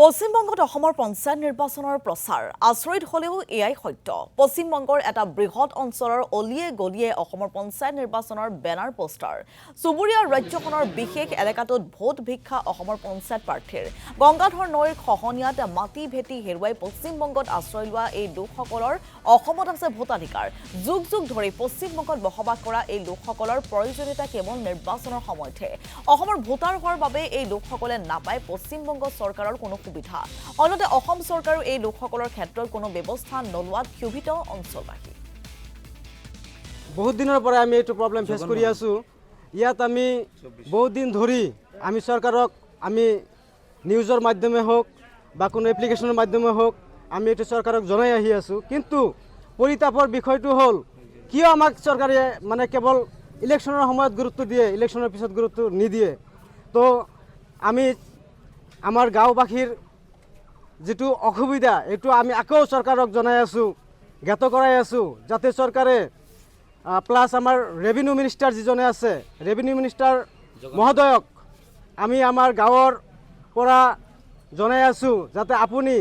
পশ্চিমবংগত অসমৰ পঞ্চায়ত নিৰ্বাচনৰ প্ৰচাৰ আচৰিত হলেও এয়াই সত্য। পশ্চিমবংগৰ এটা বৃহৎ অঞ্চলৰ অলিয়ে গলিয়ে অসমৰ পঞ্চায়ত নিৰ্বাচনৰ বেনাৰ পোষ্টাৰ। চুবুৰীয়া ৰাজ্যখনৰ বিশেষ এলেকাটোত ভোট ভিক্ষা অসমৰ পঞ্চায়ত প্ৰাৰ্থীৰ। গংগাধৰ নৈৰ খহনীয়াত মাটি ভেটি হেৰুৱাই পশ্চিমবংগত আশ্ৰয় লোৱা এই লোকসকলৰ অসমত আছে ভোটাধিকাৰ। যুগ যুগ ধৰি পশ্চিমবংগত বসবাস কৰা এই লোকসকলৰ প্ৰয়োজনীয়তা কেৱল নিৰ্বাচনৰ সময়তহে। অসমৰ ভোটাৰ হোৱাৰ বাবে এই লোকসকলে নাপায় পশ্চিমবংগ চৰকাৰৰ কোনো সুবিধা। অন্যতে অসম চৰকাৰো এই লোকসকলৰ ক্ষেত্ৰত কোনো ব্যৱস্থা নলোৱাত ক্ষোভিত অঞ্চলবাসী। বহুত দিনৰ পৰা আমি এইটো প্ৰব্লেম ফেচ কৰি আছো। ইয়াত আমি বহুত দিন ধৰি আমি চৰকাৰক আমি নিউজৰ মাধ্যমে হোক বা কোনো এপ্লিকেশ্যনৰ মাধ্যমে হোক আমি এইটো চৰকাৰক জনাই আহি আছো। কিন্তু পৰিতাপৰ বিষয়টো হ'ল কিয় আমাক চৰকাৰে মানে কেৱল ইলেকশ্যনৰ সময়ত গুৰুত্ব দিয়ে, ইলেকশ্যনৰ পিছত গুৰুত্ব নিদিয়ে। তো আমি আমাৰ গাঁওবাসীৰ যিটো অসুবিধা এইটো আমি আকৌ চৰকাৰক জনাই আছোঁ, জ্ঞাত কৰাই আছোঁ, যাতে চৰকাৰে প্লাছ আমাৰ ৰেভিনিউ মিনিষ্টাৰ যিজনে আছে, ৰেভিনিউ মিনিষ্টাৰ মহোদয়ক আমি আমাৰ গাঁৱৰ পৰা জনাই আছোঁ যাতে আপুনি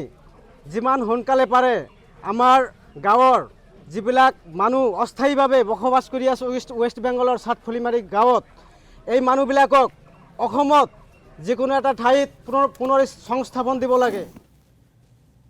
যিমান সোনকালে পাৰে আমাৰ গাঁৱৰ যিবিলাক মানুহ অস্থায়ীভাৱে বসবাস কৰি আছে ৱেষ্ট বেংগলৰ চাটফুলিমাৰী গাঁৱত, এই মানুহবিলাকক অসমত যিকোনো এটা ঠাইত পুনৰ সংস্থাপন দিব লাগে।